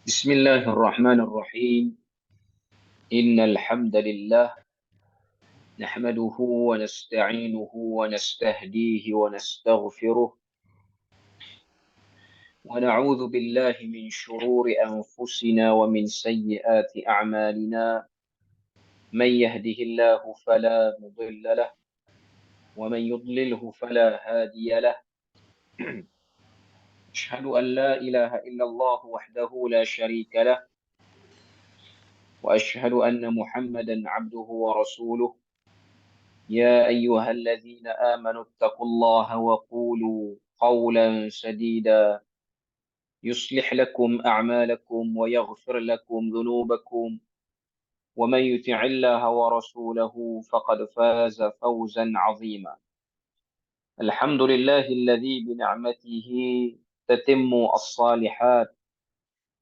بسم الله الرحمن الرحيم. إن الحمد لله نحمده ونستعينه ونستهديه ونستغفره ونعوذ بالله من شرور أنفسنا ومن سيئات أعمالنا. من يهده الله فلا مضل له ومن يضلله فلا هادي له. أشهد أن لا إله إلا الله وحده لا شريك له وأشهد أن محمدا عبده ورسوله. يا أيها الذين آمنوا اتقوا الله وقولوا قولا سديدا يصلح لكم أعمالكم ويغفر لكم ذنوبكم ومن يطع الله ورسوله فقد فاز فوزا عظيما. الحمد لله الذي بنعمته تتم الصالحات.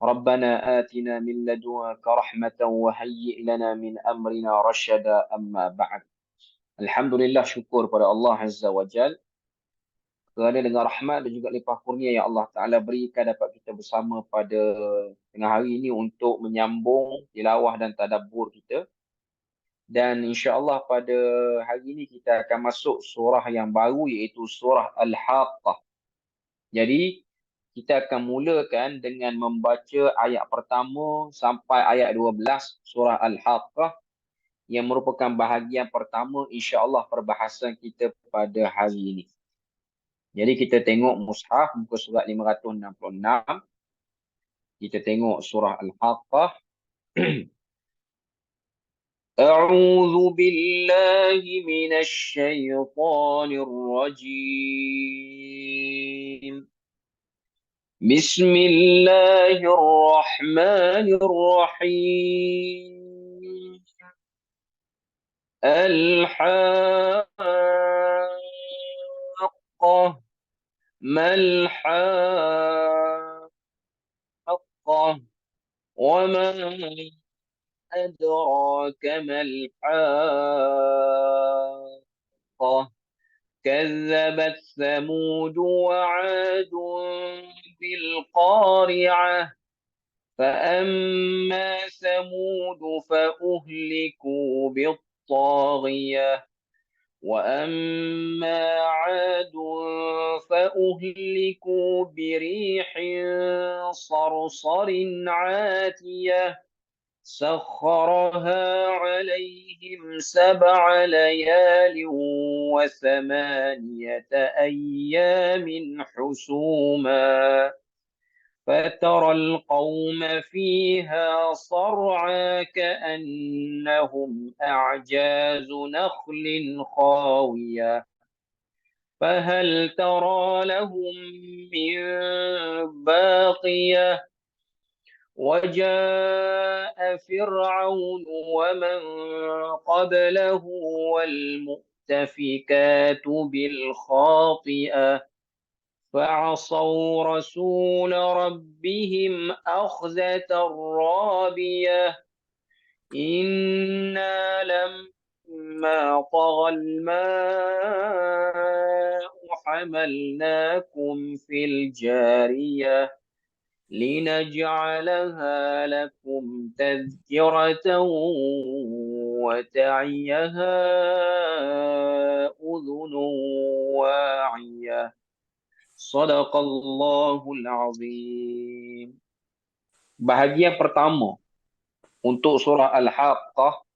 ربنا آتنا من لدنك رحمة وهيئ لنا من أمرنا رشدا. أما بعد. Alhamdulillah, syukur pada Allah Azza wa Jal kerana dengan rahmat dan juga limpah kurnia yang Allah Ta'ala berikan dapat kita bersama pada tengah hari ini untuk menyambung tilawah dan tadabbur kita. Dan insya-Allah pada hari ini kita akan masuk surah yang baru iaitu surah Al-Haqqah. Jadi kita akan mulakan dengan membaca ayat pertama sampai ayat 12 surah Al-Haqqah yang merupakan bahagian pertama insya-Allah perbahasan kita pada hari ini. Jadi kita tengok mushaf muka surat 566. Kita tengok surah Al-Haqqah. A'udzu billahi minasy syaithanir rajim. Bismillahirrahmanirrahim. Al-Haqqah. Mal haqqah wa ma adraka mal haqqah. كذبت ثمود وعاد بالقارعة فأما ثمود فأهلكوا بالطاغية وأما عاد فأهلكوا بريح صرصر عاتية سخرها عليهم 7 ليال و8 أيام حسوما فترى القوم فيها صرعى كأنهم أعجاز نخل خاوية فهل ترى لهم من باقية وجاء فرعون ومن قبله والمؤتفكات بالخاطئة فعصوا رسول ربهم أخذة رابية إنا لما طغى الماء حملناكم في الجارية لنجعلها لكم تذكرة وتعيها أذن واعية صدق Allahul Azim. Bahagian pertama untuk surah Al-Haqqah,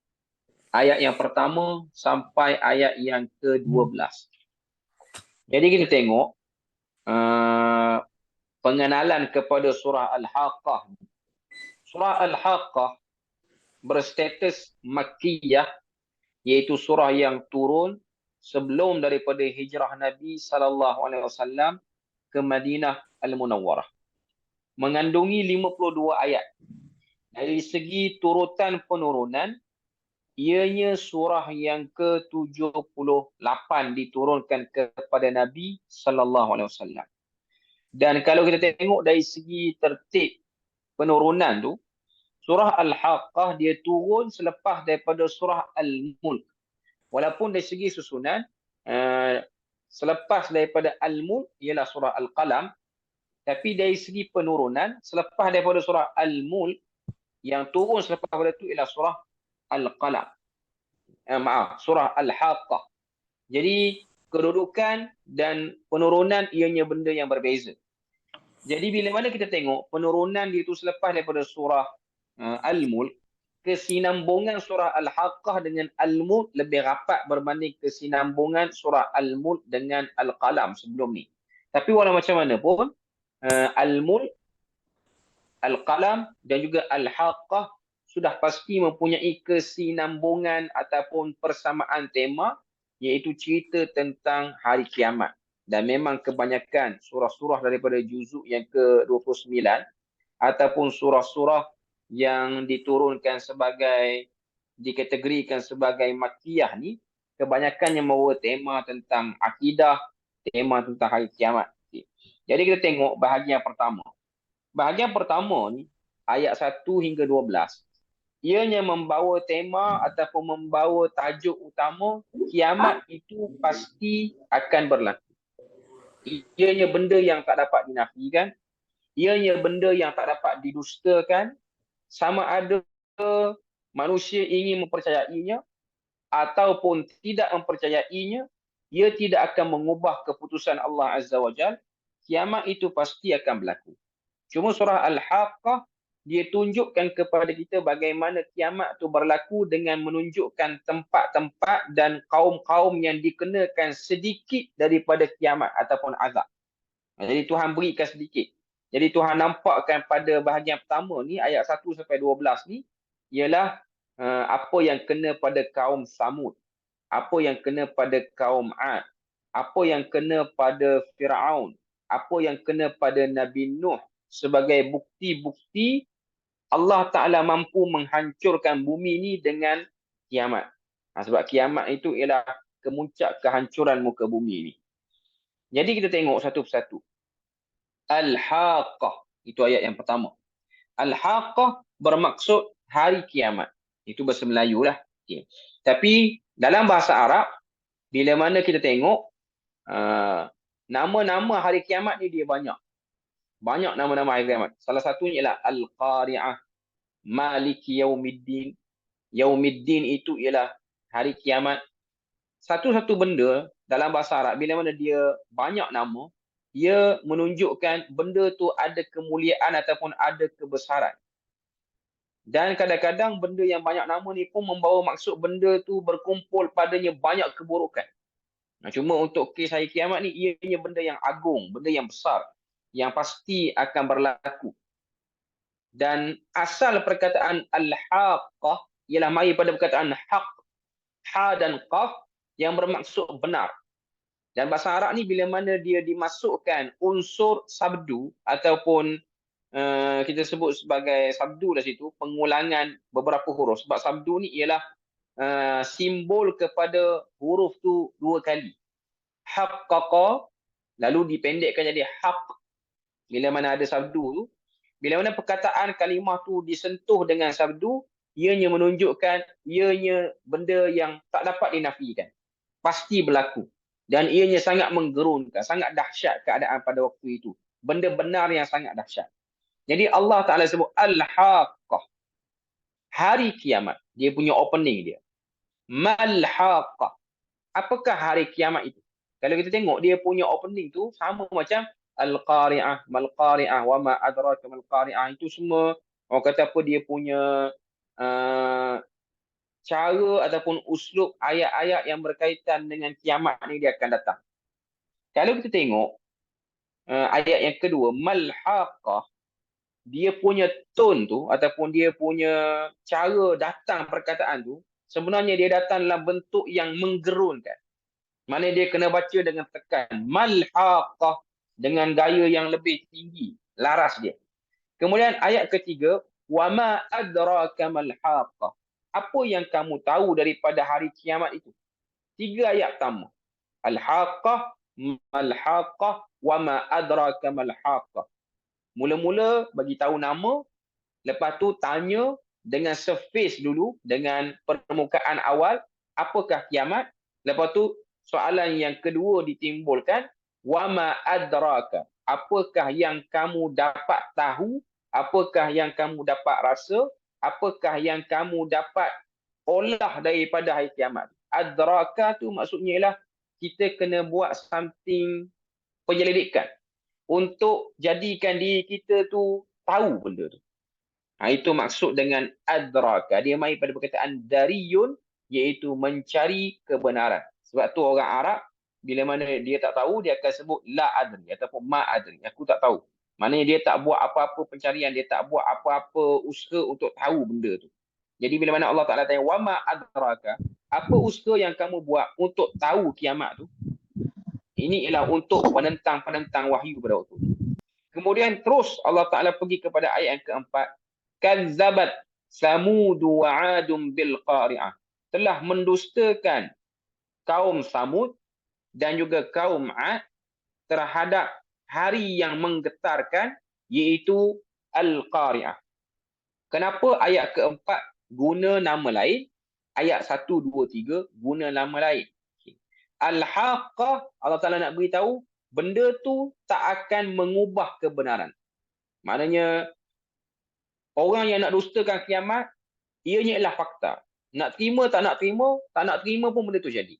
ayat yang pertama sampai ayat yang ke-12. Jadi kita tengok pengenalan kepada surah Al-Haqqah. Surah Al-Haqqah berstatus Makkiyah, iaitu surah yang turun sebelum daripada hijrah Nabi SAW ke Madinah Al-Munawwarah. Mengandungi 52 ayat. Dari segi turutan penurunan, ianya surah yang ke-78 diturunkan kepada Nabi SAW. Dan kalau kita tengok dari segi tertib penurunan tu, surah Al-Haqqah dia turun selepas daripada surah Al-Mulk. Walaupun dari segi susunan, selepas daripada Al-Mulk ialah surah Al-Qalam, Tapi dari segi penurunan, selepas daripada surah Al-Mulk, yang turun selepas pada itu ialah surah Al-Qalam. Surah Al-Haqqah. Jadi kedudukan dan penurunan ianya benda yang berbeza. Jadi bila mana kita tengok penurunan dia itu selepas daripada surah Al-Mulk, kesinambungan surah Al-Haqqah dengan Al-Mulk lebih rapat berbanding kesinambungan surah Al-Mulk dengan Al-Qalam sebelum ni. Tapi walau macam mana pun, Al-Mulk, Al-Qalam dan juga Al-Haqqah sudah pasti mempunyai kesinambungan ataupun persamaan tema, iaitu cerita tentang hari kiamat. Dan memang kebanyakan surah-surah daripada juzuk yang ke-29 ataupun surah-surah yang diturunkan sebagai, dikategorikan sebagai Makkiyah ni, kebanyakan yang membawa tema tentang akidah, tema tentang hari kiamat. Jadi kita tengok bahagian pertama. Bahagian pertama ni, ayat 1 hingga 12. Ianya membawa tema ataupun membawa tajuk utama, kiamat itu pasti akan berlaku. Ianya benda yang tak dapat dinafikan, ianya benda yang tak dapat didustakan, sama ada manusia ingin mempercayainya ataupun tidak mempercayainya, ia tidak akan mengubah keputusan Allah Azza wa Jal. Kiamat itu pasti akan berlaku. Cuma surah Al-Haqqah dia tunjukkan kepada kita bagaimana kiamat itu berlaku dengan menunjukkan tempat-tempat dan kaum-kaum yang dikenakan sedikit daripada kiamat ataupun azab. Jadi Tuhan berikan sedikit. Jadi Tuhan nampakkan pada bahagian pertama ni, ayat 1 sampai 12 ni, ialah apa yang kena pada kaum Samud, apa yang kena pada kaum Ad, apa yang kena pada Fir'aun, apa yang kena pada Nabi Nuh, sebagai bukti-bukti Allah Ta'ala mampu menghancurkan bumi ni dengan kiamat. Sebab kiamat itu ialah kemuncak kehancuran muka bumi ni. Jadi kita tengok satu persatu. Al-Haqqah, itu ayat yang pertama. Al-Haqqah bermaksud hari kiamat. Itu bahasa Melayu lah. Okay. Tapi dalam bahasa Arab, bila mana kita tengok, nama-nama hari kiamat ni dia banyak. Banyak nama-nama hari kiamat. Salah satunya ialah Al-Qari'ah, Maliki Yaumiddin. Yaumiddin itu ialah hari kiamat. Satu-satu benda dalam bahasa Arab, bila mana dia banyak nama, ia menunjukkan benda tu ada kemuliaan ataupun ada kebesaran. Dan kadang-kadang benda yang banyak nama ni pun membawa maksud benda tu berkumpul padanya banyak keburukan. Cuma untuk kes hari kiamat ni, ianya benda yang agung, benda yang besar, yang pasti akan berlaku. Dan asal perkataan Al-Haqqah ialah mari pada perkataan haq, ha dan qaf, yang bermaksud benar. Dan bahasa Arab ni bila mana dia dimasukkan unsur sabdu ataupun kita sebut sebagai sabdu dari situ, pengulangan beberapa huruf. Sebab sabdu ni ialah simbol kepada huruf tu dua kali. Haqqaqa, lalu dipendekkan jadi haq. Bila mana ada sabdu tu, bila mana perkataan kalimah tu disentuh dengan sabdu, ianya menunjukkan ianya benda yang tak dapat dinafikan. Pasti berlaku. Dan ianya sangat menggerunkan, sangat dahsyat keadaan pada waktu itu. Benda benar yang sangat dahsyat. Jadi Allah Ta'ala sebut Al-Haqqah. Hari kiamat. Dia punya opening dia. Mal-Haqqah. Apakah hari kiamat itu? Kalau kita tengok dia punya opening tu sama macam Al-Qari'ah, Mal-Qari'ah, wa ma adraka Mal-Qari'ah. Itu semua orang kata apa, dia punya cara ataupun uslub ayat-ayat yang berkaitan dengan kiamat ni dia akan datang. Kalau kita tengok ayat yang kedua, Mal-Haqqah, dia punya tone tu ataupun dia punya cara datang perkataan tu, sebenarnya dia datang dalam bentuk yang menggerunkan. Mana dia kena baca dengan tekan. Mal-Haqqah, dengan gaya yang lebih tinggi. Laras dia. Kemudian ayat ketiga, wa ma adraka mal-Haqqah. Apa yang kamu tahu daripada hari kiamat itu? Tiga ayat pertama. Al-Haqqah, mal-Haqqah, wa ma adraka mal-Haqqah. Mula-mula bagi tahu nama, lepas tu tanya dengan surface dulu, dengan permukaan awal, apakah kiamat? Lepas tu soalan yang kedua ditimbulkan, wa ma adraka. apakah yang kamu dapat tahu, apakah yang kamu dapat rasa, apakah yang kamu dapat olah daripada hari kiamat. Adraka tu maksudnya ialah kita kena buat something penyelidikan untuk jadikan diri kita tu tahu benda tu. Itu maksud dengan adraka. Dia mai pada perkataan dariyun, iaitu mencari kebenaran. Sebab tu orang Arab, bila mana dia tak tahu, dia akan sebut la adri ataupun ma adri. Aku tak tahu. Maknanya dia tak buat apa-apa pencarian, dia tak buat apa-apa usaha untuk tahu benda tu. Jadi bila mana Allah Ta'ala tanya, wa ma adraka, apa usaha yang kamu buat untuk tahu kiamat tu? Ini ialah untuk penentang-penentang wahyu pada waktu itu. Kemudian terus Allah Ta'ala pergi kepada ayat yang keempat. Kazzabat Samud wa 'Adun bil qari'ah. Telah mendustakan kaum Samud dan juga kaum 'Ad terhadap hari yang menggetarkan, iaitu Al-Qari'ah. Kenapa ayat keempat guna nama lain? Ayat 1, 2, 3 guna nama lain. Al-Haqqah, Allah Ta'ala nak beritahu, benda tu tak akan mengubah kebenaran. Maknanya, orang yang nak dustakan kiamat, ianya ialah fakta. Nak terima, tak nak terima pun benda tu jadi.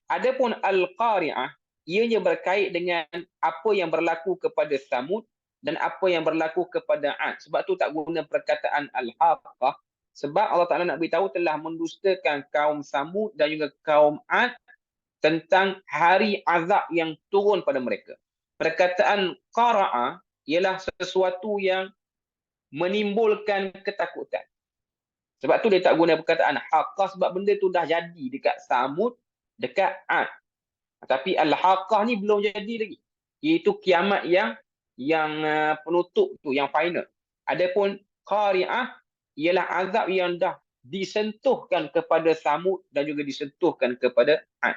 Adapun Al-Qari'ah, ianya berkait dengan apa yang berlaku kepada Samud dan apa yang berlaku kepada 'Ad. Sebab tu tak guna perkataan Al-Haqqah. Sebab Allah Ta'ala nak beritahu telah mendustakan kaum Samud dan juga kaum 'Ad tentang hari azab yang turun pada mereka. Perkataan qara'a ialah sesuatu yang menimbulkan ketakutan. Sebab tu dia tak guna perkataan haqqah, sebab benda tu dah jadi dekat Samud, dekat 'Ad. Tapi al-haqqah ni belum jadi lagi. Iaitu kiamat yang penutup tu, yang final. Adapun qari'ah ialah azab yang dah disentuhkan kepada Samud dan juga disentuhkan kepada 'Ad.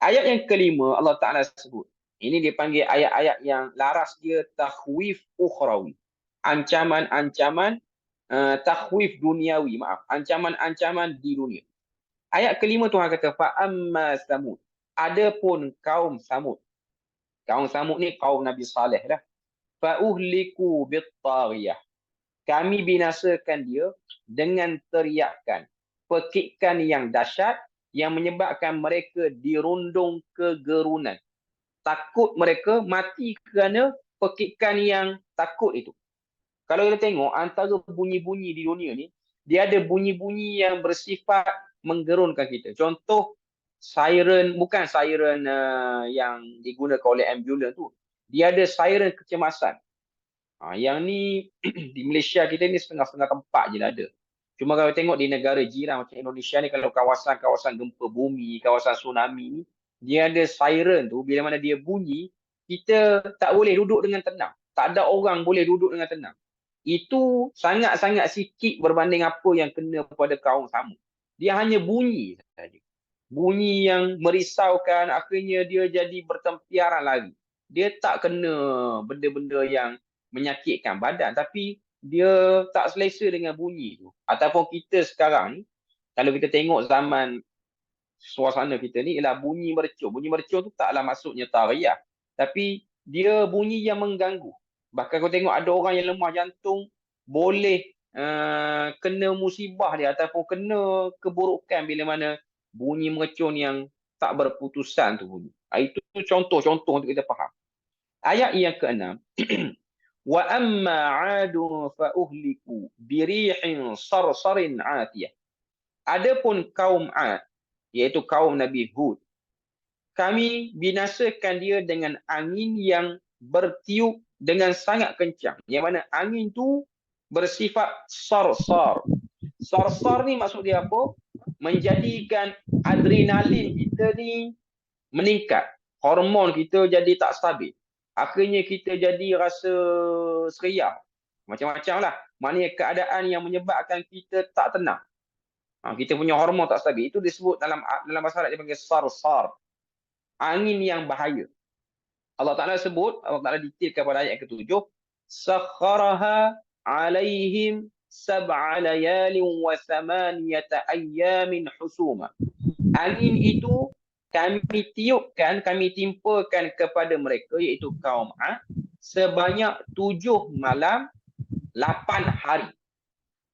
Ayat yang kelima Allah Ta'ala sebut. Ini dipanggil ayat-ayat yang laras dia takhwif ukhrawi. Ancaman-ancaman takhwif duniawi, ancaman-ancaman di dunia. Ayat kelima Tuhan kata fa'amma Samud. Adapun kaum Samud. Kaum Samud ni kaum Nabi Saleh dah. Fa'uhliku bit-taghiyah. Kami binasakan dia dengan teriakan, pekikan yang dahsyat yang menyebabkan mereka dirundung kegerunan. Takut mereka mati kerana pekikan yang takut itu. Kalau kita tengok antara bunyi-bunyi di dunia ni, dia ada bunyi-bunyi yang bersifat menggerunkan kita. Contoh, siren, bukan siren yang digunakan oleh ambulans tu. Dia ada siren kecemasan. Yang ni di Malaysia kita ni setengah-setengah tempat je lah ada. Cuma kalau tengok di negara jiran macam Indonesia ni, kalau kawasan-kawasan gempa bumi, kawasan tsunami ni, dia ada siren tu, bila mana dia bunyi, kita tak boleh duduk dengan tenang. Tak ada orang boleh duduk dengan tenang. Itu sangat-sangat sikit berbanding apa yang kena pada kaum Samud. Dia hanya bunyi saja. Bunyi yang merisaukan, akhirnya dia jadi bertempiaran lagi. Dia tak kena benda-benda yang menyakitkan badan, tapi dia tak selesa dengan bunyi tu. Ataupun kita sekarang ni, kalau kita tengok zaman suasana kita ni, ialah bunyi mercun. Bunyi mercun tu taklah maksudnya tariah, tapi dia bunyi yang mengganggu. Bahkan kau tengok ada orang yang lemah jantung boleh kena musibah dia ataupun kena keburukan bila mana bunyi mercun yang tak berputusan tu bunyi. Itu contoh-contoh untuk kita faham. Ayat yang ke-6. Wa amma 'adun fa uhliku bi rihin sarsarin 'atiyah. Adapun kaum 'Ad, iaitu kaum Nabi Hud, kami binasakan dia dengan angin yang bertiup dengan sangat kencang. Yang mana angin tu bersifat sarsar. Sarsar ni maksud dia apa? Menjadikan adrenalin kita ni meningkat. Hormon kita jadi tak stabil. Akhirnya kita jadi rasa seriah. Macam-macam lah. Maknanya keadaan yang menyebabkan kita tak tenang. Kita punya hormon tak stabil. Itu disebut dalam bahasa Arab dia panggil sarsar. Angin yang bahaya. Allah Ta'ala sebut, Allah Ta'ala detailkan pada ayat ke-7. Sakharaha alaihim sab'a layalin wa thamaniyata ayyamin husuma. Angin itu kami tiupkan, kami timpakan kepada mereka, iaitu kaum Ad, sebanyak 7 malam 8 hari.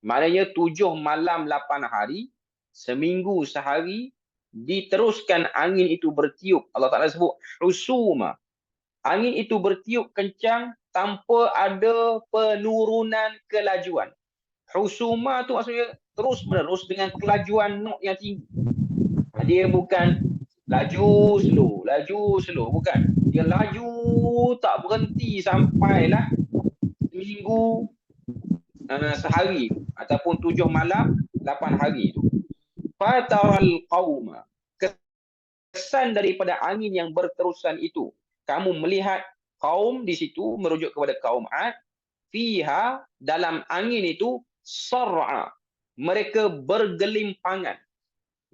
Maknanya 7 malam 8 hari, seminggu sehari, diteruskan angin itu bertiup. Allah Ta'ala sebut husuma. Angin itu bertiup kencang tanpa ada penurunan kelajuan. Husuma tu maksudnya terus menerus dengan kelajuan not yang tinggi. Dia bukan laju slow, bukan. Dia laju tak berhenti sampailah seminggu sehari ataupun 7 malam 8 hari itu. Fataral qauma, kesan daripada angin yang berterusan itu, kamu melihat kaum di situ, merujuk kepada kaum Ad, fiha, dalam angin itu, sar'a, mereka bergelimpangan,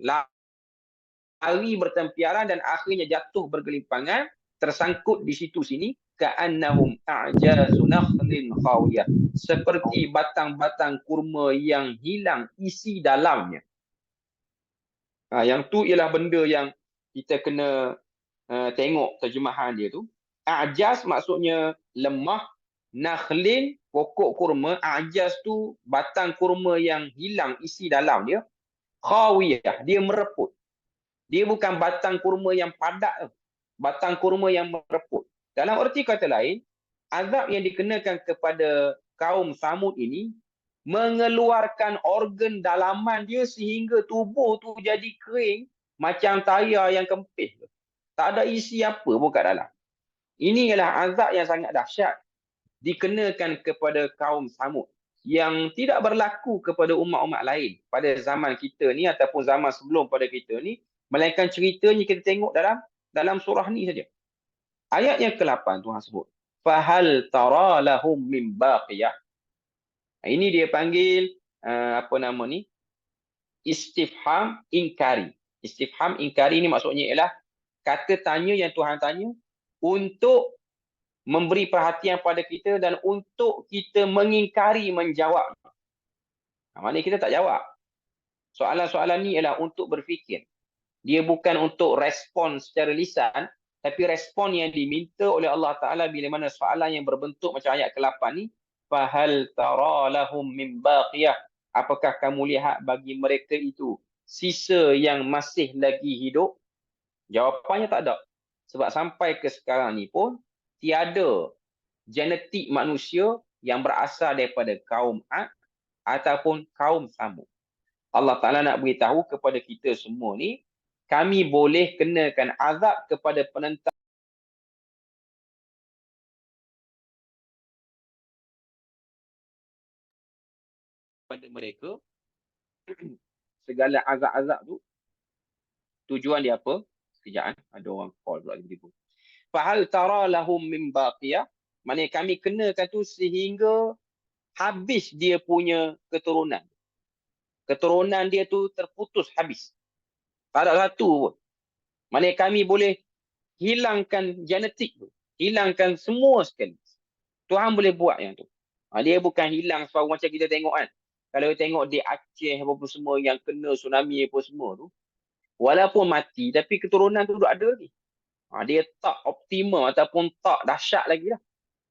lari bertempiaran dan akhirnya jatuh bergelimpangan, tersangkut di situ sini, ka'annahum a'jazu nakhlin khawiyah, seperti batang-batang kurma yang hilang isi dalamnya. Yang tu ialah benda yang kita kena tengok terjemahan dia tu. A'jaz maksudnya lemah, nakhlin pokok kurma, a'jaz tu batang kurma yang hilang isi dalam dia, khawiyah, dia mereput. Dia bukan batang kurma yang padat, batang kurma yang mereput. Dalam erti kata lain, azab yang dikenakan kepada kaum Samud ini mengeluarkan organ dalaman dia sehingga tubuh tu jadi kering macam tayar yang kempis. Tak ada isi apa pun kat dalam. Ini ialah azab yang sangat dahsyat dikenakan kepada kaum Samud yang tidak berlaku kepada umat-umat lain pada zaman kita ni ataupun zaman sebelum pada kita ni, melainkan ceritanya kita tengok dalam surah ni saja. Ayat yang ke-8 Tuhan sebut, fahal tara lahum min baqiyah. Ini dia panggil istifham inkari. Istifham inkari ni maksudnya ialah kata tanya yang Tuhan tanya untuk memberi perhatian pada kita dan untuk kita mengingkari menjawab. Maknanya kita tak jawab. Soalan-soalan ni ialah untuk berfikir. Dia bukan untuk respon secara lisan, tapi respon yang diminta oleh Allah Ta'ala bila mana soalan yang berbentuk macam ayat ke-8 ni, fahal tara lahum min baqiyah, apakah kamu lihat bagi mereka itu sisa yang masih lagi hidup? Jawapannya tak ada. Sebab sampai ke sekarang ni pun tiada genetik manusia yang berasal daripada kaum Ad ataupun kaum Samud. Allah Ta'ala nak beritahu kepada kita semua ni, kami boleh kenakan azab kepada penentang pada mereka. Segala azab-azab tu tujuan dia apa? Sekejap, ada orang call pula tiba-tiba. Fahal tara lahum min baqiyah, maknanya kami kenakan tu sehingga habis dia punya keturunan. Keturunan dia tu terputus habis. Tak ada satu pun. Maknanya kami boleh hilangkan genetik tu. Hilangkan semua sekali. Tuhan boleh buat yang tu. Dia bukan hilang sebab macam kita tengok kan. Kalau kita tengok di Aceh apa semua yang kena tsunami apa semua tu, walaupun mati tapi keturunan tu ada lagi. Dia tak optimal ataupun tak dahsyat lagi lah.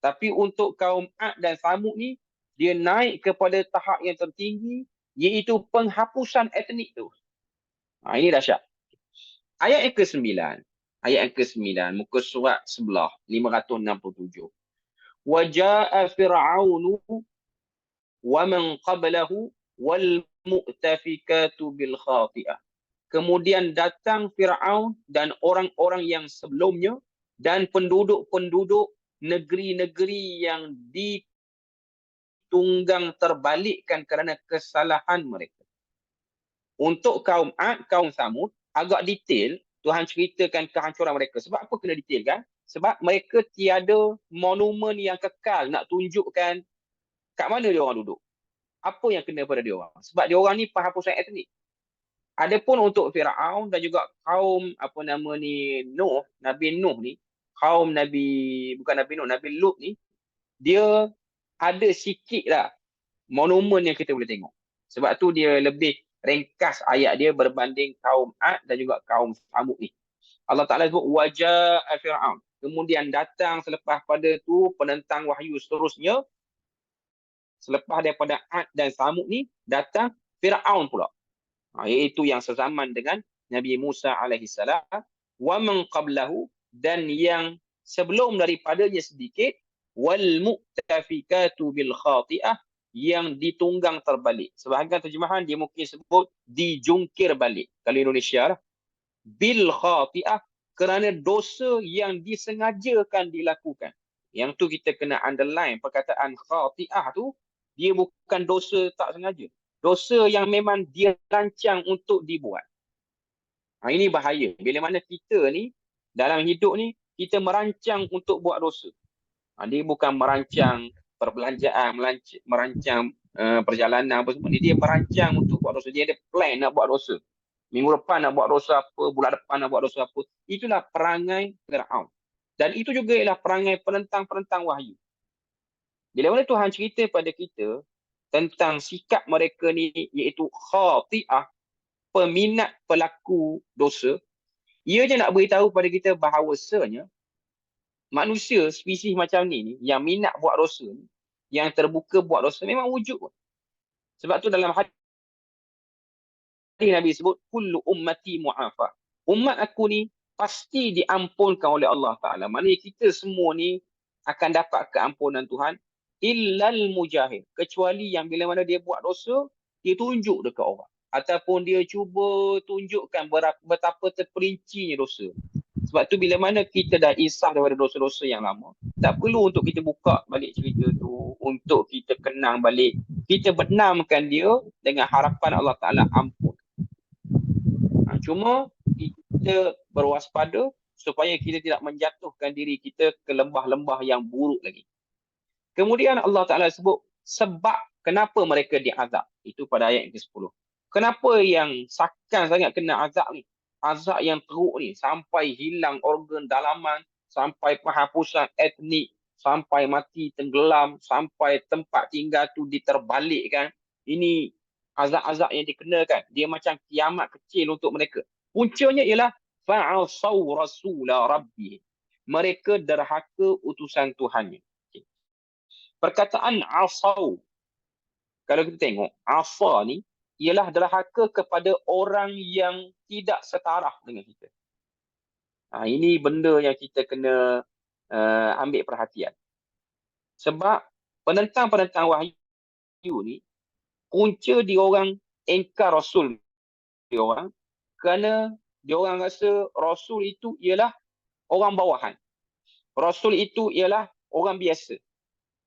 Tapi untuk kaum Ad dan Samud ni, dia naik kepada tahap yang tertinggi, iaitu penghapusan etnik tu. Ini dahsyat. Ayat yang ke-9. Ayat yang ke-9, muka surat sebelah 567. Waja'a fir'aunu wa man qablahu wal mu'tafikatu bil khati'ah. Kemudian datang Fir'aun dan orang-orang yang sebelumnya dan penduduk-penduduk negeri-negeri yang ditunggang terbalikkan kerana kesalahan mereka. Untuk kaum Ad, kaum Samud, agak detail Tuhan ceritakan kehancuran mereka. Sebab apa kena detailkan? Sebab mereka tiada monumen yang kekal nak tunjukkan kat mana dia orang duduk. Apa yang kena pada dia orang? Sebab dia orang ni penghapusan etnik. Adapun untuk Firaun dan juga kaum Nuh, Nabi Nuh ni, kaum bukan Nabi Nuh, Nabi Lut ni, dia ada sikit lah monumen yang kita boleh tengok. Sebab tu dia lebih ringkas ayat dia berbanding kaum Ad dan juga kaum Samud ni. Allah Ta'ala sebut waja'a Fir'aun. Kemudian datang selepas pada tu penentang wahyu seterusnya. Selepas daripada Ad dan Samud ni, datang Fir'aun pula. Iaitu yang sezaman dengan Nabi Musa alaihissalam. Wa man qablahu, dan yang sebelum daripadanya sedikit, wal mu'tafikatu bil khati'ah, yang ditunggang terbalik. Sebahagian terjemahan dia mungkin sebut dijungkir balik. Kalau Indonesia lah. Bil khati'ah, kerana dosa yang disengajakan dilakukan. Yang tu kita kena underline perkataan khati'ah tu, dia bukan dosa tak sengaja. Dosa yang memang dia rancang untuk dibuat. Ini bahaya. Bila mana kita ni, dalam hidup ni, kita merancang untuk buat dosa. Dia bukan merancang perbelanjaan, merancang perjalanan apa semua ni. Dia merancang untuk buat dosa. Dia ada plan nak buat dosa. Minggu depan nak buat dosa apa, bulan depan nak buat dosa apa. Itulah perangai Fir'aun. Dan itu juga ialah perangai penentang-penentang wahyu. Bila mana Tuhan cerita pada kita tentang sikap mereka ni, iaitu khati'ah, peminat pelaku dosa, ia je nak beritahu pada kita bahawasanya manusia spesies macam ni yang minat buat dosa ni, yang terbuka buat dosa, memang wujud. Sebab tu dalam hadis Nabi sebut kullu ummati mu'afa. Umat aku ni pasti diampunkan oleh Allah Ta'ala. Maknanya kita semua ni akan dapat keampunan Tuhan. Illal mujahid. Kecuali yang bila mana dia buat dosa, dia tunjuk dekat orang. Ataupun dia cuba tunjukkan betapa terperincinya dosa. Sebab tu bila mana kita dah insaf daripada dosa-dosa yang lama, tak perlu untuk kita buka balik cerita tu, untuk kita kenang balik. Kita benamkan dia dengan harapan Allah Ta'ala ampun. Cuma kita berwaspada supaya kita tidak menjatuhkan diri kita ke lembah-lembah yang buruk lagi. Kemudian Allah Ta'ala sebut sebab kenapa mereka diazab. Itu pada ayat ke-10. Kenapa yang sakkan sangat kena azab ni? Azab yang teruk ni, sampai hilang organ dalaman, sampai penghapusan etnik, sampai mati tenggelam, sampai tempat tinggal tu diterbalikkan. Ini azab-azab yang dikenakan. Dia macam kiamat kecil untuk mereka. Puncanya ialah fa'asaw rasula rabbi. Mereka derhaka utusan Tuhannya. Okay. Perkataan asaw, kalau kita tengok, asa ni ialah derhaka kepada orang yang tidak setaraf dengan kita. Ini benda yang kita kena ambil perhatian. Sebab penentang-penentang wahyu ni, punca diorang engkar Rasul diorang kerana diorang rasa Rasul itu ialah orang bawahan. Rasul itu ialah orang biasa.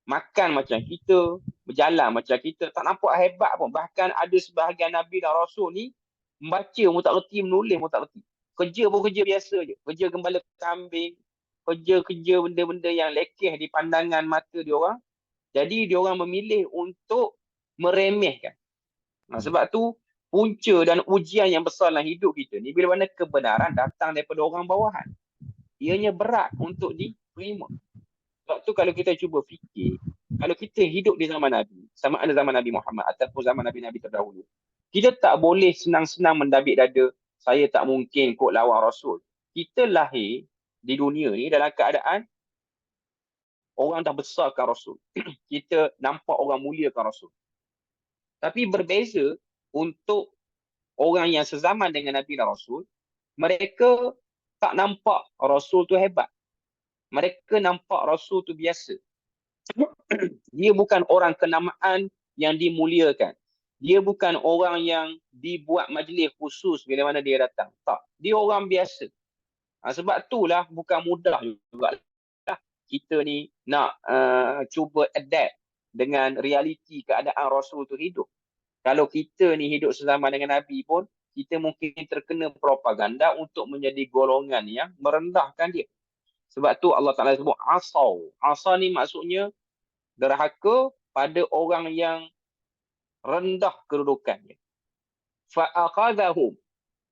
Makan macam kita, berjalan macam kita, tak nampak hebat pun. Bahkan ada sebahagian Nabi dan Rasul ni, membaca pun tak reti, menulis pun tak reti. Kerja pun kerja biasa je. Kerja gembala kambing, kerja benda-benda yang lekeh di pandangan mata diorang. Jadi diorang memilih untuk meremehkan. Sebab tu, punca dan ujian yang besar dalam hidup kita ni, bila mana kebenaran datang daripada orang bawahan, ianya berat untuk diterima. Sebab tu kalau kita cuba fikir, kalau kita hidup di zaman Nabi, sama ada zaman Nabi Muhammad ataupun zaman Nabi-Nabi terdahulu, kita tak boleh senang-senang mendabik dada, saya tak mungkin kot lawan Rasul. Kita lahir di dunia ni dalam keadaan orang dah besarkan Rasul. Kita nampak orang muliakan Rasul. Tapi berbeza untuk orang yang sezaman dengan Nabi dan Rasul, mereka tak nampak Rasul tu hebat. Mereka nampak Rasul tu biasa. Dia bukan orang kenamaan yang dimuliakan. Dia bukan orang yang dibuat majlis khusus bila mana dia datang. Tak. Dia orang biasa. Sebab itulah bukan mudah juga kita ni nak cuba adapt dengan realiti keadaan Rasul tu hidup. Kalau kita ni hidup sezaman dengan Nabi pun, kita mungkin terkena propaganda untuk menjadi golongan yang merendahkan dia. Sebab tu Allah Ta'ala sebut asaw. Asa ni maksudnya derhaka pada orang yang rendah kedudukannya. Fa'akhadhahum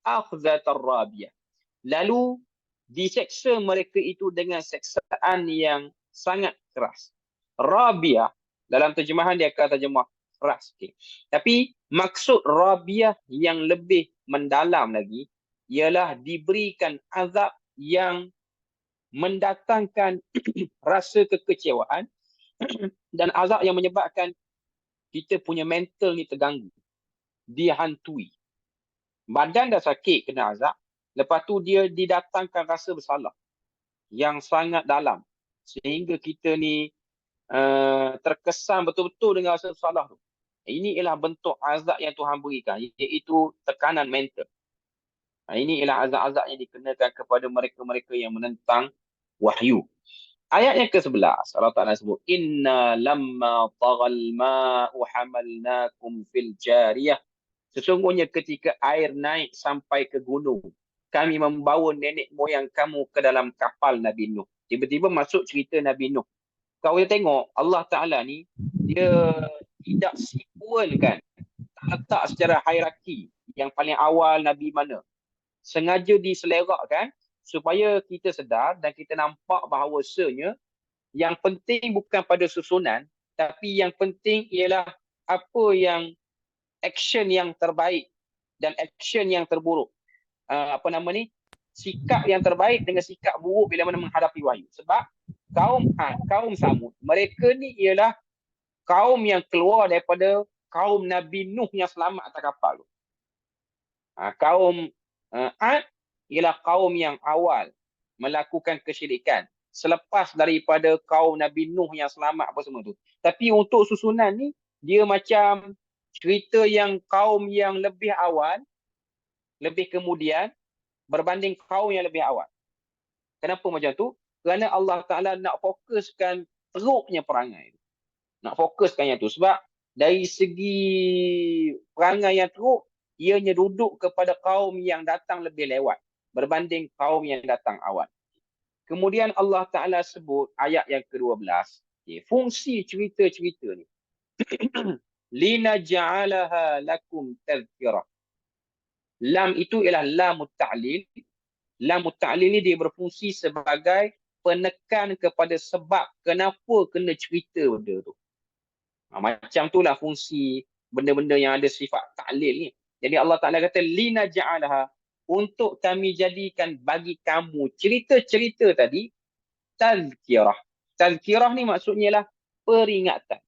akhzatar rabiyah. Lalu diseksa mereka itu dengan seksaan yang sangat keras. Rabiyah, dalam terjemahan dia akan terjemah keras. Okay. Tapi maksud rabiyah yang lebih mendalam lagi ialah diberikan azab yang mendatangkan rasa kekecewaan dan azab yang menyebabkan kita punya mental ni terganggu, dihantui. Badan dah sakit kena azab, lepas tu dia didatangkan rasa bersalah yang sangat dalam sehingga kita ni terkesan betul-betul dengan rasa bersalah tu. Ini ialah bentuk azab yang Tuhan berikan, iaitu tekanan mental. Ini ialah azab-azab yang dikenakan kepada mereka-mereka yang menentang wahyu. Ayat yang ke-11, Allah Ta'ala sebut, Inna lamma tagal ma'u hamalnakum fil jariyah. Sesungguhnya ketika air naik sampai ke gunung, kami membawa nenek moyang kamu ke dalam kapal Nabi Nuh. Tiba-tiba masuk cerita Nabi Nuh. Kau boleh tengok, Allah Ta'ala ni, dia tidak sequelkan, tak letak secara hierarki yang paling awal Nabi mana. Sengaja diselerakkan supaya kita sedar dan kita nampak bahawasanya yang penting bukan pada susunan, tapi yang penting ialah apa yang action yang terbaik dan action yang terburuk. Sikap yang terbaik dengan sikap buruk bila mana menghadapi wahyu. Sebab kaum Samud, mereka ni ialah kaum yang keluar daripada kaum Nabi Nuh yang selamat atas kapal tu. Kaum Ad ialah kaum yang awal melakukan kesyirikan selepas daripada kaum Nabi Nuh yang selamat apa semua tu. Tapi untuk susunan ni, dia macam cerita yang kaum yang lebih awal, lebih kemudian berbanding kaum yang lebih awal. Kenapa macam tu? Kerana Allah Ta'ala nak fokuskan teruknya perangai. Nak fokuskan yang tu. Sebab dari segi perangai yang teruk, ianya duduk kepada kaum yang datang lebih lewat berbanding kaum yang datang awal. Kemudian Allah Ta'ala sebut ayat yang ke-12. Fungsi cerita-cerita ni. Lina ja'alaha lakum tazkirah. Lam itu ialah lamut ta'lil. Lamut ta'lil ni dia berfungsi sebagai penekan kepada sebab kenapa kena cerita benda tu. Macam itulah fungsi benda-benda yang ada sifat ta'lil ni. Jadi Allah Ta'ala kata, Lina ja'alaha, untuk kami jadikan bagi kamu cerita-cerita tadi, tazkirah. Tazkirah ni maksudnya lah peringatan.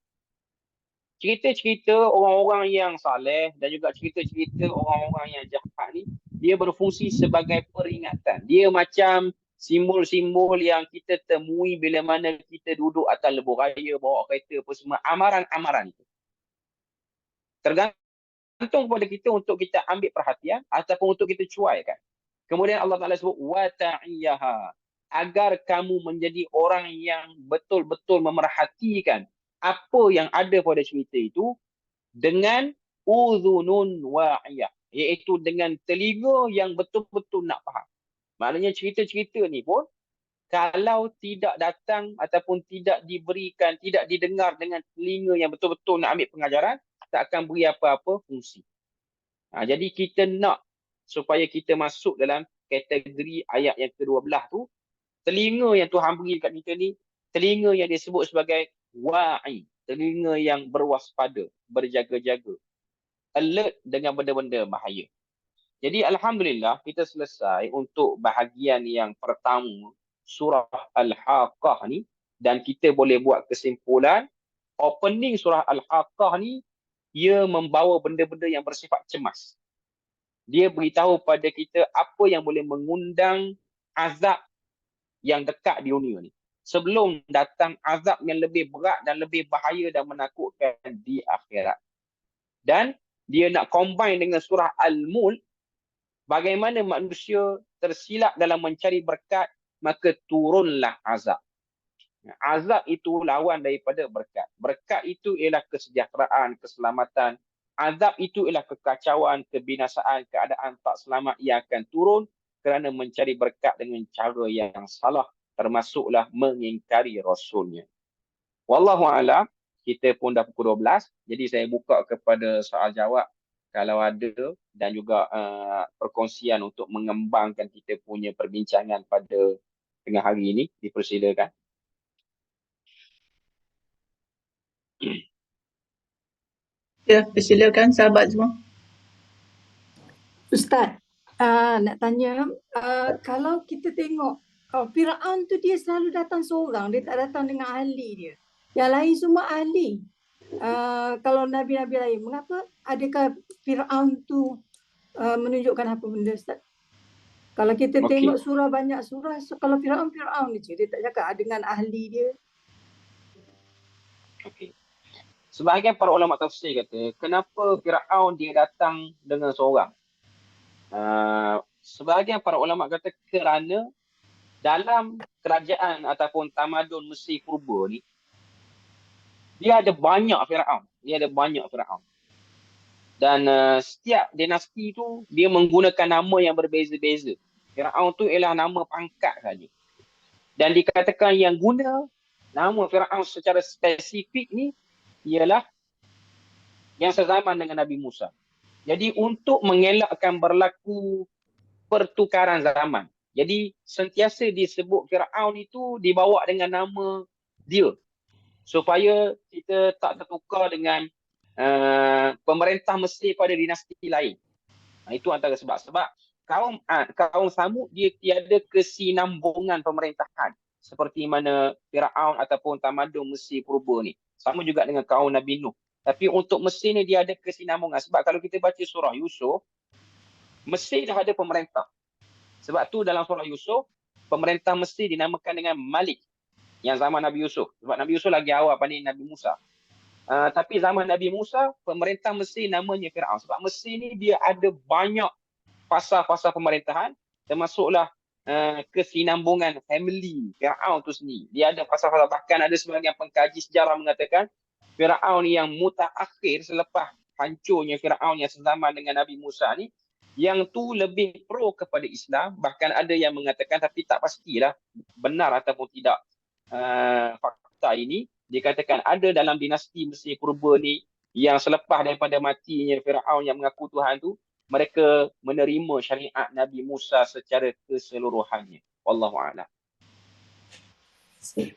Cerita-cerita orang-orang yang saleh dan juga cerita-cerita orang-orang yang jahat ni, dia berfungsi sebagai peringatan. Dia macam simbol-simbol yang kita temui bila mana kita duduk atas lebuh raya, bawa kereta apa semua, amaran-amaran itu. Tergantung kepada kita untuk kita ambil perhatian ataupun untuk kita cuaikan. Kemudian Allah Ta'ala sebut, وَتَعِيَّهَا, agar kamu menjadi orang yang betul-betul memerhatikan apa yang ada pada cerita itu dengan udhunun wa'iyah, iaitu dengan telinga yang betul-betul nak faham. Maknanya cerita-cerita ni pun kalau tidak datang ataupun tidak diberikan, tidak didengar dengan telinga yang betul-betul nak ambil pengajaran, tak akan beri apa-apa fungsi. Jadi kita nak supaya kita masuk dalam kategori ayat yang ke-12 tu, telinga yang Tuhan beri dekat kita ni, telinga yang disebut sebagai wa'i, telinga yang berwaspada, berjaga-jaga, alert dengan benda-benda bahaya. Jadi Alhamdulillah kita selesai untuk bahagian yang pertama surah Al-Haqqah ni, dan kita boleh buat kesimpulan opening surah Al-Haqqah ni ia membawa benda-benda yang bersifat cemas. Dia beritahu pada kita apa yang boleh mengundang azab yang dekat di dunia ni, sebelum datang azab yang lebih berat dan lebih bahaya dan menakutkan di akhirat. Dan dia nak combine dengan surah Al-Mulk, bagaimana manusia tersilap dalam mencari berkat, maka turunlah azab. Azab itu lawan daripada berkat. Berkat itu ialah kesejahteraan, keselamatan. Azab itu ialah kekacauan, kebinasaan, keadaan tak selamat yang akan turun kerana mencari berkat dengan cara yang salah, termasuklah mengingkari Rasulnya. Wallahu a'lam. Kita pun dah pukul 12. Jadi saya buka kepada soal jawab kalau ada, dan juga perkongsian untuk mengembangkan kita punya perbincangan pada tengah hari ini. Dipersilakan. Ya, persilakan sahabat semua. Ustaz, Nak tanya, kalau kita tengok Firaun tu dia selalu datang seorang, dia tak datang dengan ahli dia. Yang lain semua ahli. Kalau Nabi-Nabi lain, mengapa adakah Firaun tu menunjukkan apa benda, Ustaz? Kalau kita tengok surah, banyak surah, kalau Firaun je, dia tak cakap dengan ahli dia. Okey. Sebahagian para ulama tafsir kata, kenapa Firaun dia datang dengan seorang? Sebahagian para ulama kata kerana dalam kerajaan ataupun tamadun Mesir purba ni, dia ada banyak Firaun. Dan setiap dinasti tu dia menggunakan nama yang berbeza-beza. Firaun tu ialah nama pangkat saja. Dan dikatakan yang guna nama Firaun secara spesifik ni ialah yang sezaman dengan Nabi Musa. Jadi untuk mengelakkan berlaku pertukaran zaman. Jadi sentiasa disebut Firaun itu dibawa dengan nama dia supaya kita tak tertukar dengan pemerintah Mesir pada dinasti lain. Itu antara sebab. Sebab kaum Samud dia tiada kesinambungan pemerintahan seperti mana Firaun ataupun tamadun Mesir purba ni. Sama juga dengan kaum Nabi Nuh. Tapi untuk Mesir ni dia ada kesinambungan. Sebab kalau kita baca surah Yusuf, Mesir dah ada pemerintah. Sebab tu dalam surah Yusuf, pemerintah Mesir dinamakan dengan Malik yang zaman Nabi Yusuf. Sebab Nabi Yusuf lagi awal pada Nabi Musa. Tapi zaman Nabi Musa, pemerintah Mesir namanya Firaun. Sebab Mesir ni dia ada banyak fasa-fasa pemerintahan, termasuklah kesinambungan family Firaun tu sendiri. Dia ada fasa-fasa, bahkan ada sebahagian pengkaji sejarah mengatakan Firaun yang mutaakhir selepas hancurnya Firaun yang sezaman dengan Nabi Musa ni, yang tu lebih pro kepada Islam. Bahkan ada yang mengatakan, tapi tak pastilah benar ataupun tidak fakta ini, dikatakan ada dalam dinasti Mesir purba ni yang selepas daripada matinya Firaun yang mengaku Tuhan tu, mereka menerima syariat Nabi Musa secara keseluruhannya. Wallahu a'lam.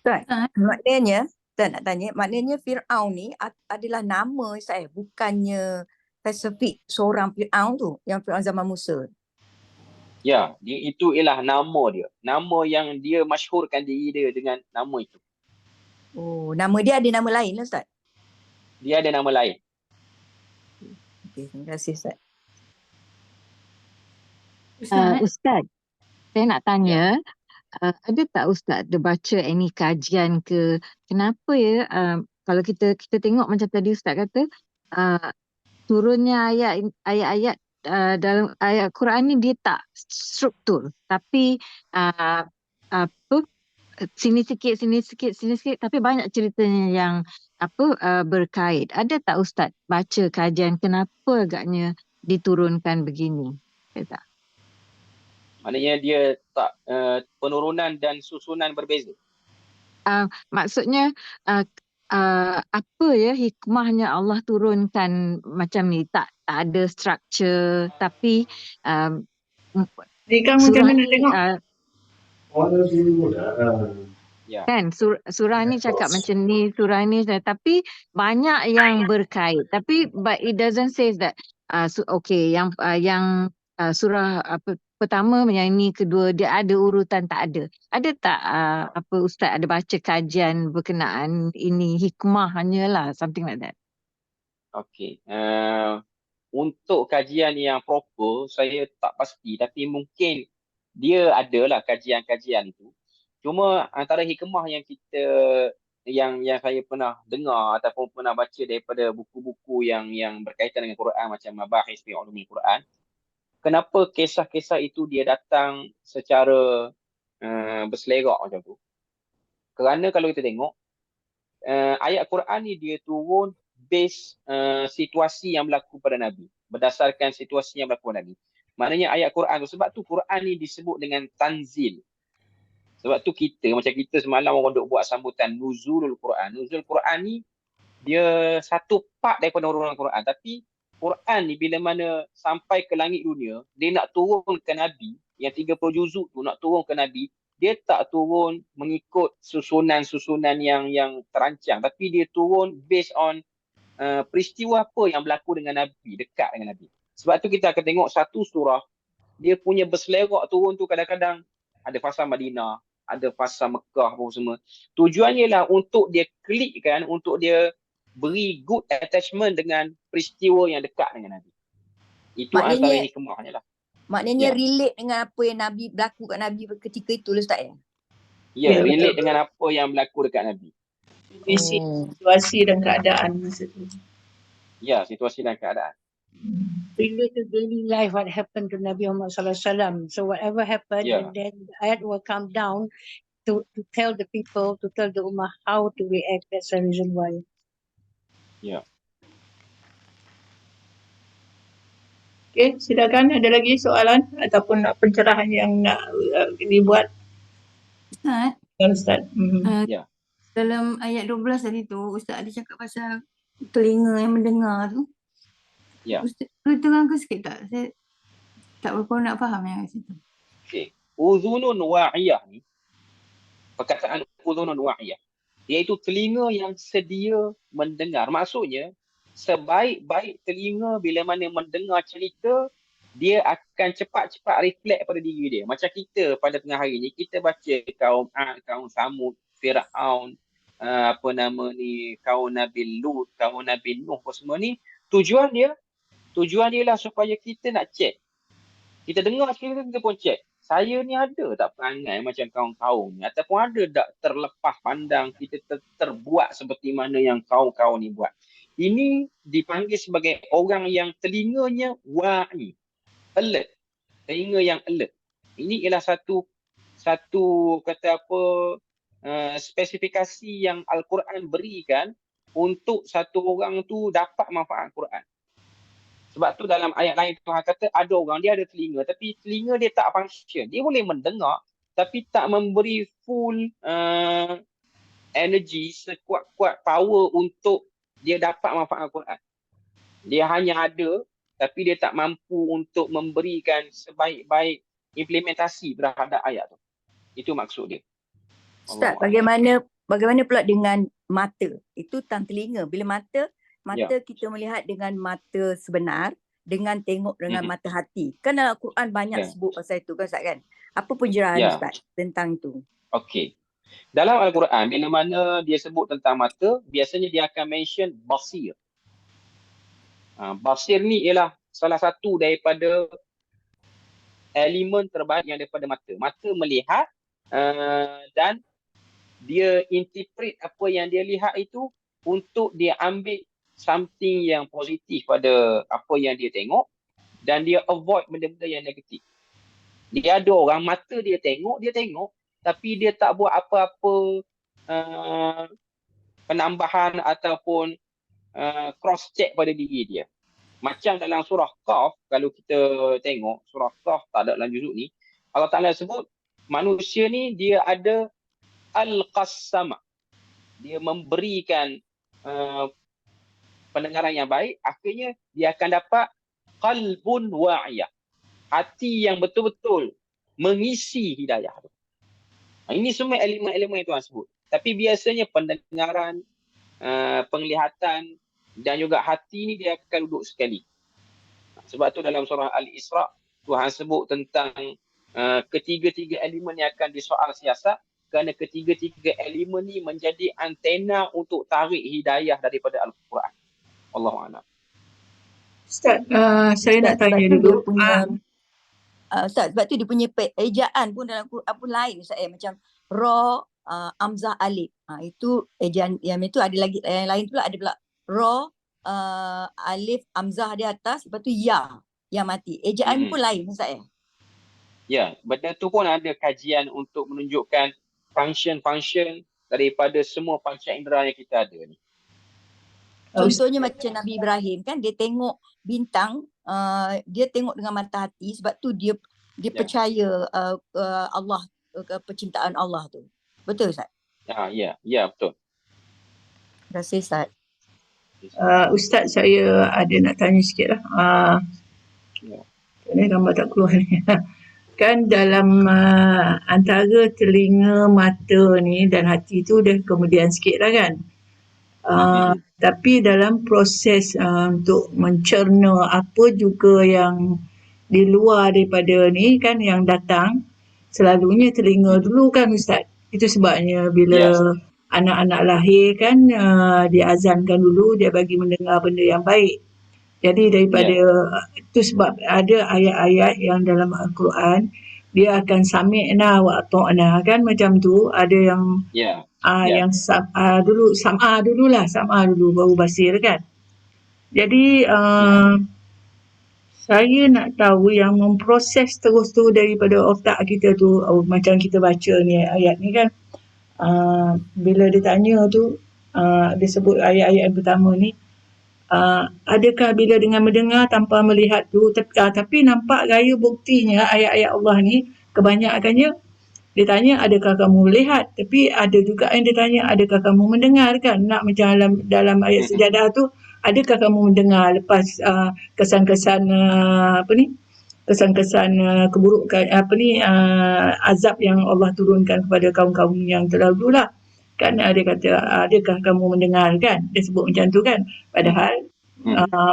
Tuan, maknanya Tuan nak tanya, maknanya Firaun ni adalah nama saya, bukannya spesifik seorang Firaun tu, yang Firaun zaman Musa. Ya, itu ialah nama dia. Nama yang dia masyhurkan diri dia dengan nama itu. Oh, nama dia ada nama lain lah, Ustaz? Dia ada nama lain. Okey, terima kasih, Ustaz. Ustaz, saya nak tanya, ada tak Ustaz ada baca any kajian ke kenapa ya kalau kita tengok macam tadi Ustaz kata turunnya ayat-ayat dalam ayat Quran ni dia tak struktur, tapi apa sini sikit tapi banyak ceritanya yang berkait. Ada tak Ustaz baca kajian kenapa agaknya diturunkan begini? Tak? Maknanya dia tak penurunan dan susunan berbeza. Maksudnya apa ya hikmahnya Allah turunkan macam ni, tak ada structure, tapi surah ni kan surah ni cakap macam ni, surah ni, tapi banyak yang berkait, tapi but it doesn't say that okay yang surah pertama yang ini, kedua dia ada urutan, tak ada. Ada tak Ustaz ada baca kajian berkenaan ini, hikmahnya lah, something like that? Okey. Untuk kajian yang proper saya tak pasti, tapi mungkin dia adalah kajian-kajian itu. Cuma antara hikmah yang saya pernah dengar ataupun pernah baca daripada buku-buku yang berkaitan dengan Quran, macam Mabahis fi Ulumil Quran, kenapa kisah-kisah itu dia datang secara berselerak macam tu? Kerana kalau kita tengok ayat Quran ni dia turun base situasi yang berlaku pada Nabi, berdasarkan situasi yang berlaku pada Nabi. Maknanya ayat Quran tu, sebab tu Quran ni disebut dengan tanzil. Sebab tu macam kita semalam orang duk buat sambutan nuzulul Quran. Nuzul Quran ni dia satu part daripada urunan Quran, tapi Quran ni bila mana sampai ke langit dunia, dia nak turun ke Nabi, yang 30 juzuk tu nak turun ke Nabi, dia tak turun mengikut susunan-susunan yang terancang, tapi dia turun based on peristiwa apa yang berlaku dengan Nabi, dekat dengan Nabi. Sebab tu kita akan tengok satu surah dia punya berselerak turun tu kadang-kadang ada fasa Madinah, ada fasa Mekah apa semua. Tujuannya lah untuk dia klikkan, untuk dia beri good attachment dengan peristiwa yang dekat dengan Nabi. Itu antara Maknanya hikmahnya lah. maknanya Ya. relate dengan apa yang Nabi berlaku kat Nabi ketika itu lah Ustaz ya? Ya, Ya, relate betul. dengan apa yang berlaku dekat Nabi. Kondisi, Oh. situasi dan keadaan masa tu. Ya, situasi dan keadaan. Relate to daily life what happened to Nabi Muhammad Sallallahu Alaihi Wasallam. So whatever happened, Yeah. and then the ayat will come down to tell the people, to tell the ummah how to react. That's the reason why. Ya. Okey, silakan ada lagi soalan ataupun pencerahan yang nak dibuat Ustaz, dengan Ustaz. Ya. dalam ayat 12 tadi tu, Ustaz ada cakap pasal telinga yang mendengar tu. Ya. Ustaz, boleh terangkan sikit tak? Saya tak berapa nak faham yang kat situ. Okey. Uzunun wa'iyah ni, perkataan uzunun wa'iyah, iaitu telinga yang sedia mendengar. Maksudnya, sebaik-baik telinga bila mana mendengar cerita, dia akan cepat-cepat reflect pada diri dia. Macam kita pada tengah hari ni, kita baca kaum Ad, kaum Samud, Fir'aun, kaum Nabi Lut, kaum Nabi Nuh, apa semua ni, tujuan dia lah supaya kita nak check. Kita dengar cerita, kita pun check. Saya ni ada tak perangai macam kaum-kaum ni? Ataupun ada tak terlepas pandang kita terbuat seperti mana yang kaum-kaum ni buat? Ini dipanggil sebagai orang yang telinganya wa'i. Alert. Telinga yang alert. Ini ialah satu kata apa, spesifikasi yang Al-Quran berikan untuk satu orang tu dapat manfaat Al-Quran. Sebab tu dalam ayat lain Tuhan kata ada orang dia ada telinga tapi telinga dia tak function. Dia boleh mendengar tapi tak memberi full energy, sekuat-kuat power untuk dia dapat manfaat Al-Quran. Dia hanya ada tapi dia tak mampu untuk memberikan sebaik-baik implementasi terhadap ayat tu. Itu maksud dia. Ustaz, bagaimana pula dengan mata? Itu tentang telinga. Bila mata kita melihat dengan mata sebenar, dengan tengok dengan mata hati. Kan dalam Al-Quran banyak sebut pasal itu kan Ustaz kan? Apa penjelasan Ustaz tentang itu? Okey. Dalam Al-Quran, bila mana dia sebut tentang mata, biasanya dia akan mention basir. Basir ni ialah salah satu daripada elemen terbaik yang daripada mata. Mata melihat dan dia interpret apa yang dia lihat itu untuk dia ambil something yang positif pada apa yang dia tengok dan dia avoid benda-benda yang negatif. Dia ada orang mata dia tengok tapi dia tak buat apa-apa penambahan ataupun cross check pada diri dia. Macam dalam surah Qaf, kalau kita tengok surah Qaf tak ada dalam juzuk ni, Allah Ta'ala sebut manusia ni dia ada al-qassama. Dia memberikan pendengaran yang baik, akhirnya dia akan dapat qalbun wa'iyah. Hati yang betul-betul mengisi hidayah tu. Ini semua elemen-elemen yang Tuhan sebut. Tapi biasanya pendengaran, penglihatan dan juga hati ni dia akan duduk sekali. Sebab tu dalam surah Al-Isra, Tuhan sebut tentang ketiga-tiga elemen yang akan disoal siasat kerana ketiga-tiga elemen ni menjadi antena untuk tarik hidayah daripada Al-Quran. Allahu'alam. Ustaz, saya nak tanya dulu. Ustaz, sebab tu dia punya ejaan pun dalam Quran pun lain Ustaz macam ra, amzah, alif. Itu ejaan yang itu ada lagi yang lain pula, ada pula ra, alif, amzah di atas, lepas tu ya yang mati. Ejaan pun lain Ustaz Ya, benda tu pun ada kajian untuk menunjukkan function daripada semua panca indera yang kita ada ni. Contohnya macam Nabi Ibrahim kan, dia tengok bintang, dia tengok dengan mata hati sebab tu dia percaya Allah, percintaan Allah tu. Betul Ustaz? Ya betul. Terima kasih Ustaz. Ustaz, saya ada nak tanya sikit lah. Gambar tak keluar ni. Kan dalam antara telinga, mata ni dan hati tu dah kemudian sikit lah kan. Tapi dalam proses untuk mencerna apa juga yang di luar daripada ni kan yang datang, selalunya telinga dulu kan Ustaz. Itu sebabnya bila anak-anak lahir kan diazankan dulu, dia bagi mendengar benda yang baik. Jadi daripada itu sebab ada ayat-ayat yang dalam Al-Quran dia akan sami'na wa ata'na kan macam tu. Ada yang yang sam'a dulu baru basir kan. Jadi saya nak tahu yang memproses terus tu daripada otak kita tu, macam kita baca ni ayat ni kan, bila ditanya tu dia sebut ayat-ayat yang pertama ni, adakah bila dengan mendengar tanpa melihat tu, tapi nampak gaya buktinya ayat-ayat Allah ni kebanyakannya dia tanya adakah kamu melihat, tapi ada juga yang dia tanya adakah kamu mendengar kan, nak macam dalam ayat sejadah tu, adakah kamu mendengar lepas kesan-kesan kesan-kesan keburukan azab yang Allah turunkan kepada kaum-kaum yang terdahulu lah kan. Dia kata adakah kamu mendengar kan, dia sebut macam tu kan, padahal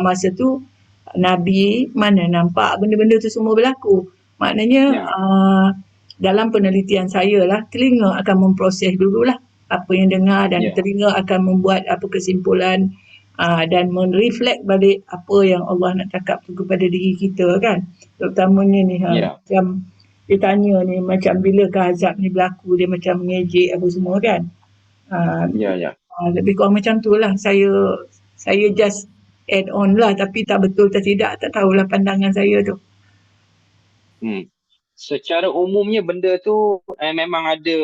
masa tu Nabi mana nampak benda-benda tu semua berlaku. Maknanya dalam penelitian saya lah, telinga akan memproses dululah apa yang dengar dan telinga akan membuat apa kesimpulan dan mereflect balik apa yang Allah nak cakap tu kepada diri kita kan. Terutamanya ni macam dia tanya ni macam bilakah azab ni berlaku, dia macam mengejek apa semua kan. Lebih kurang macam tu lah. Saya just add on lah, tapi tak betul tak tidak, tak tahulah pandangan saya tu. Secara umumnya benda tu memang ada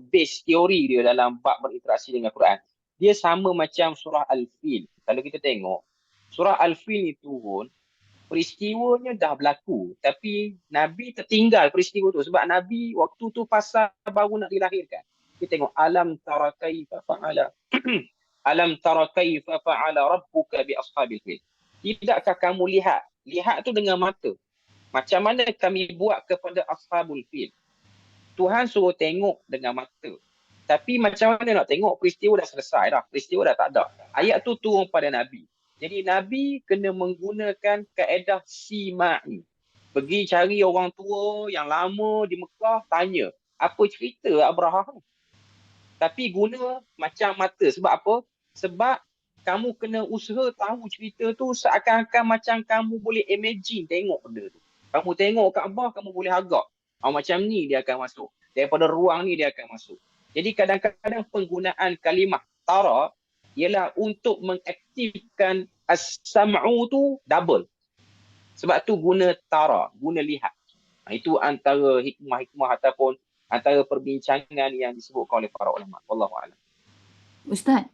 base teori dia dalam bab berinteraksi dengan Quran. Dia sama macam surah Al-Fil. Kalau kita tengok, surah Al-Fil itu pun peristiwanya dah berlaku, tapi Nabi tertinggal peristiwa tu sebab Nabi waktu tu pasal baru nak dilahirkan. Kita tengok alam tara kaifa fa'ala alam tara kaifa fa'ala rabbuka bi ashabil fil. Tidakkah kamu lihat? Lihat tu dengan mata. Macam mana kami buat kepada ashabul fil. Tuhan suruh tengok dengan mata. Tapi macam mana nak tengok, peristiwa dah selesai dah. Peristiwa dah tak ada. Ayat tu turun pada Nabi. Jadi Nabi kena menggunakan kaedah sima'i. Pergi cari orang tua yang lama di Mekah, tanya. Apa cerita Abraham? Tapi guna macam mata. Sebab apa? Sebab kamu kena usaha tahu cerita tu seakan-akan macam kamu boleh imagine tengok benda tu. Kamu tengok Kaabah, kamu boleh agak. Macam ni dia akan masuk. Daripada ruang ni dia akan masuk. Jadi kadang-kadang penggunaan kalimah tara ialah untuk mengaktifkan as-sam'u tu double. Sebab tu guna tara, guna lihat. Itu antara hikmah-hikmah ataupun antara perbincangan yang disebutkan oleh para ulama. Wallahu a'lam. Ustaz,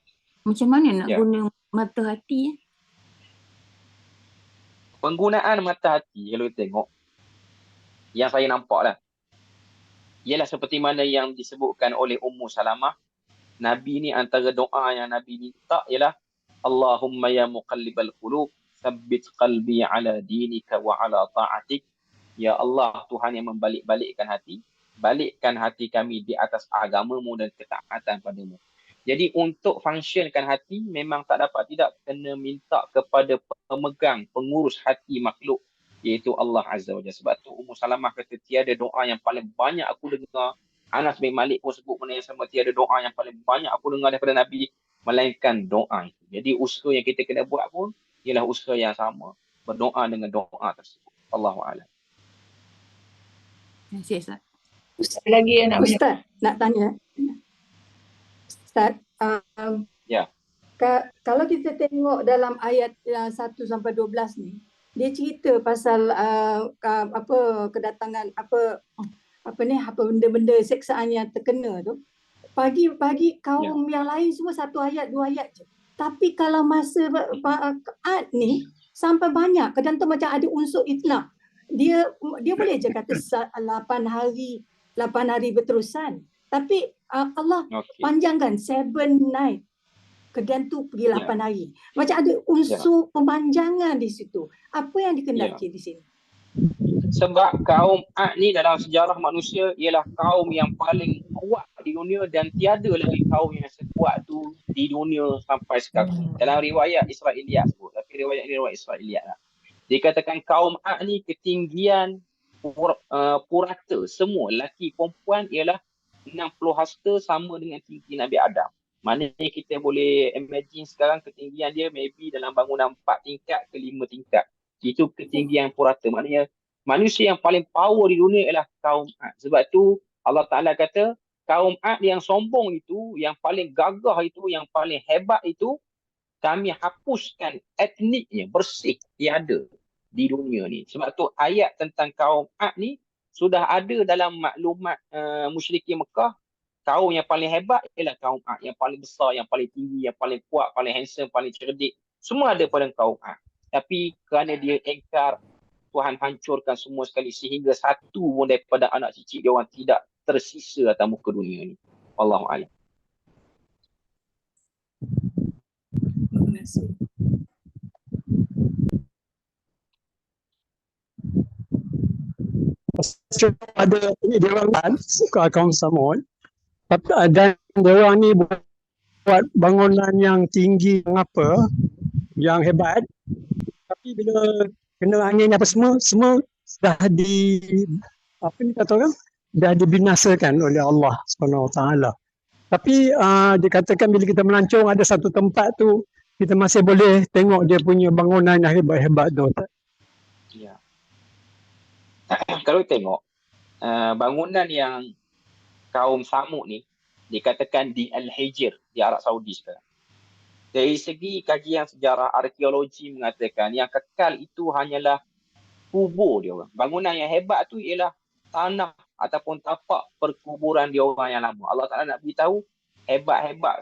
macam mana nak guna mata hati? Penggunaan mata hati, kalau kita tengok, yang saya nampak lah, ialah seperti mana yang disebutkan oleh Ummu Salamah. Nabi ni antara doa yang Nabi minta ialah Allahumma ya muqallibal qulub, tsabbit qalbi ala dinika wa ala ta'atik. Ya Allah, Tuhan yang membalik-balikkan hati, balikkan hati kami di atas agamamu dan ketaatan padamu. Jadi untuk functionkan hati memang tak dapat tidak kena minta kepada pemegang, pengurus hati makhluk, iaitu Allah Azza wa Jalla. Sebab tu Ummu Salamah kata tiada doa yang paling banyak aku dengar. Anas bin Malik pun sebut benda yang sama, tiada doa yang paling banyak aku dengar daripada Nabi melainkan doa itu. Jadi usaha yang kita kena buat pun ialah usaha yang sama, berdoa dengan doa tersebut. Allahu a'lam. Ustaz. Ustaz lagi yang nak Ustaz nak tanya. Ustaz, kalau kita tengok dalam ayat 1 sampai 12 ni, dia cerita pasal kedatangan apa benda-benda seksaan yang terkena tu. Pagi-pagi kaum yang lain semua 1 ayat 2 ayat je. Tapi kalau masa Ad ni sampai banyak, kadang tu macam ada unsur itlaq. Dia boleh je kata 8 hari berterusan. Tapi Allah panjangkan 7 night. Kemudian tu pergi 8 hari. Macam ada unsur pemanjangan di situ. Apa yang dikendaki di sini? Sebab kaum Ad ni dalam sejarah manusia ialah kaum yang paling kuat di dunia dan tiada lagi kaum yang sekuat tu di dunia sampai sekarang. Dalam riwayat Israiliyat sebut. Tapi riwayat ini riwayat Israiliyat lah. Dikatakan kaum Ad ni ketinggian purata semua lelaki perempuan ialah 60 hasta sama dengan tinggi Nabi Adam. Maknanya kita boleh imagine sekarang ketinggian dia maybe dalam bangunan 4 tingkat ke 5 tingkat. Itu ketinggian purata. Maknanya manusia yang paling power di dunia ialah kaum Ad. Sebab tu Allah Ta'ala kata kaum Ad yang sombong itu, yang paling gagah itu, yang paling hebat itu, kami hapuskan etniknya, bersih, tiada di dunia ni. Sebab tu ayat tentang kaum Ad ni sudah ada dalam maklumat musyrikin Mekah. Kaum yang paling hebat ialah kaum Ad, yang paling besar, yang paling tinggi, yang paling kuat, paling handsome, paling cerdik. Semua ada pada kaum Ad. Tapi kerana dia engkar, Tuhan hancurkan semua sekali sehingga satu pun daripada anak cicit dia orang tidak tersisa atas muka dunia ni. Wallahu a'lam. Terima kasih. Ada ini dia orang kan kaum Samud, dan dia orang ni buat bangunan yang tinggi, yang apa, yang hebat, tapi bila kena angin apa semua dah apa ni kata orang, dah dibinasakan oleh Allah Subhanahu Wa Taala. Tapi dikatakan bila kita melancong ada satu tempat tu kita masih boleh tengok dia punya bangunan yang hebat-hebat tu. Ya. Kalau tengok bangunan yang kaum Samud ni dikatakan di Al-Hijr di Arab Saudi sekarang. Dari segi kajian sejarah arkeologi mengatakan yang kekal itu hanyalah kubur dia orang. Bangunan yang hebat tu ialah tanah ataupun tapak perkuburan dia orang yang lama. Allah Ta'ala nak beritahu hebat-hebat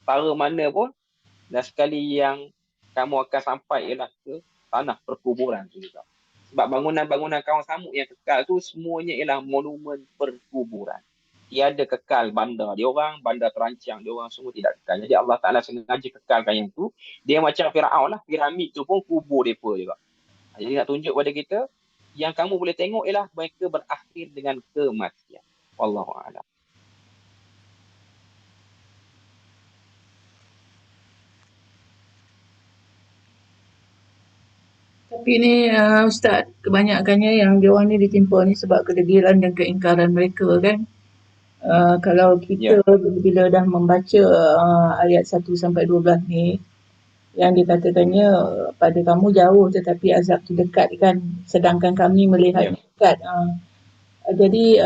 para mana pun, dan sekali yang kamu akan sampai ialah ke tanah perkuburan tu juga. Sebab bangunan-bangunan kaum Samud yang kekal tu semuanya ialah monumen perkuburan. Tiada kekal bandar dia orang, bandar terancang dia orang, semua tidak kekal. Jadi Allah Ta'ala sengaja kekalkan yang tu. Dia macam Firaun lah, piramid tu pun kubur mereka juga. Jadi nak tunjuk pada kita, yang kamu boleh tengok ialah mereka berakhir dengan kematian. Wallahu a'lam. Tapi ni Ustaz, kebanyakannya yang dia orang ni ditimpa ni sebab kedegilan dan keingkaran mereka kan. Kalau kita bila dah membaca ayat 1 sampai 12 ni, yang dikatakannya pada kamu jauh tetapi azab tu dekat kan, sedangkan kami melihat dekat. Jadi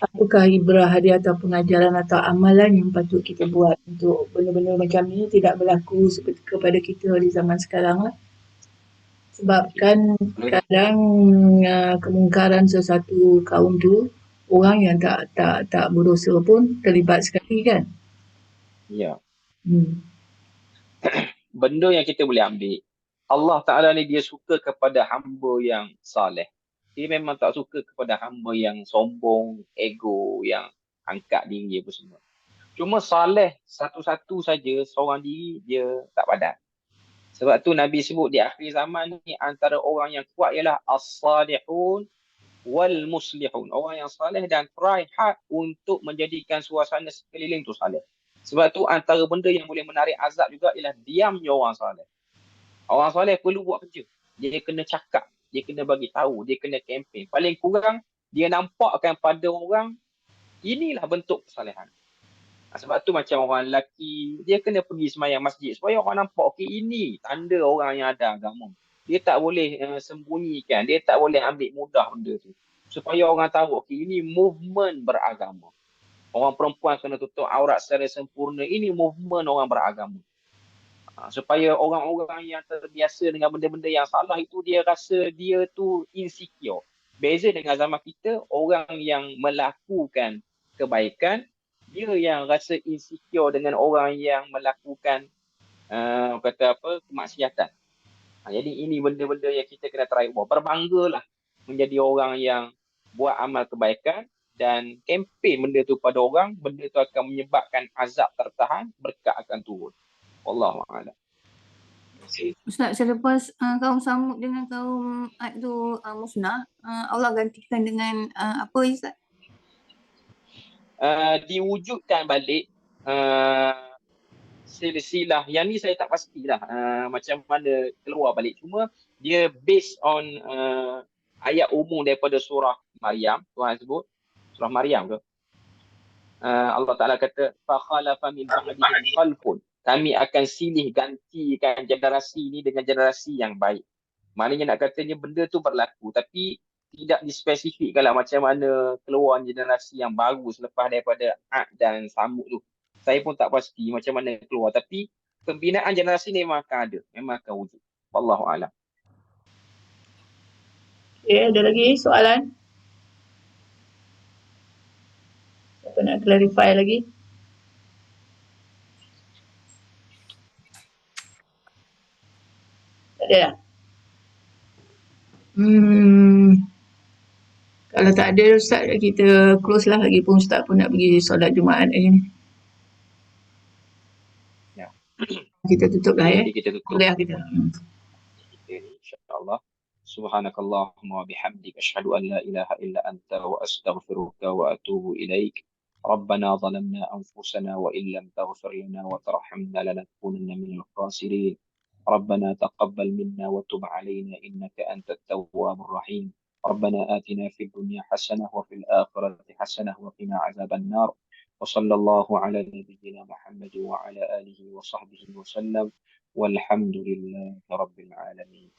apakah ibrah dia atau pengajaran atau amalan yang patut kita buat untuk benda-benda macam ni tidak berlaku seperti kepada kita di zaman sekarang lah. Sebab kan kadang kemungkaran sesuatu kaum tu orang yang tak berdosa pun terlibat sekali kan. Ya. Benda yang kita boleh ambil, Allah Ta'ala ni dia suka kepada hamba yang saleh. Dia memang tak suka kepada hamba yang sombong, ego, yang angkat diri apa semua. Cuma saleh satu-satu saja seorang diri dia tak padan. Sebab tu Nabi sebut di akhir zaman ni antara orang yang kuat ialah as-salihun wal muslihun. Orang yang saleh dan try hard untuk menjadikan suasana sekeliling tu saleh. Sebab tu antara benda yang boleh menarik azab juga ialah diamnya orang saleh. Orang saleh perlu buat kerja. Dia kena cakap, dia kena bagi tahu, dia kena kempen. Paling kurang dia nampakkan pada orang inilah bentuk kesalehan. Sebab tu macam orang lelaki, dia kena pergi semayang masjid supaya orang nampak, okey ini tanda orang yang ada agama. Dia tak boleh sembunyikan, dia tak boleh ambil mudah benda tu. Supaya orang tahu, okey ini movement beragama. Orang perempuan kena tutup aurat secara sempurna, ini movement orang beragama. Supaya orang-orang yang terbiasa dengan benda-benda yang salah itu, dia rasa dia tu insecure. Beza dengan zaman kita, orang yang melakukan kebaikan, dia yang rasa insecure dengan orang yang melakukan kemaksiatan. Jadi ini benda-benda yang kita kena try buat. Berbanggalah menjadi orang yang buat amal kebaikan dan kempen benda tu pada orang, benda tu akan menyebabkan azab tertahan, berkat akan turun. Wallahu a'lam. Ustaz, selepas kaum Samud dengan kaum Ad tu musnah, Allah gantikan dengan apa Ustaz? Diwujudkan balik silsilah. Yang ni saya tak pastilah macam mana keluar balik. Cuma dia based on ayat umum daripada surah Maryam. Tuhan sebut surah Maryam ke? Allah Ta'ala kata, فَخَلَفَ مِنْ بَعْدِهِمْ خَلْفٌ. Kami akan silih gantikan generasi ini dengan generasi yang baik. Maknanya nak katanya benda tu berlaku, tapi tidak dispesifikkan lah macam mana keluar generasi yang baru selepas daripada Ad dan Samud tu. Saya pun tak pasti macam mana keluar, tapi pembinaan generasi ni memang akan ada, memang akan wujud. Wallahu'alam. Okay, ada lagi soalan? Siapa nak clarify lagi? Tak ada lah? Kalau tak ada Ustaz, kita close lah. Lagi pun Ustaz pun nak pergi solat Jumaat lagi ni. Ya. Kita tutup lah ya. Jadi kita tutup. Boleh lah kita. InsyaAllah. Subhanakallahumma wa bihamdik asyhadu an la ilaha illa anta wa astaghfiruka wa atubu ilaik. ربنا ظلمنا أنفسنا وإن لم تغفر لنا وترحمنا لنكونن من الخاسرين. ربنا تقبل منا وتب علينا إنك أنت التواب الرحيم. ربنا آتنا في الدنيا حسنة وفي الآخرة حسنة وقنا عذاب النار. وصلى الله على نبينا محمد وعلى آله وصحبه وسلم والحمد لله رب العالمين.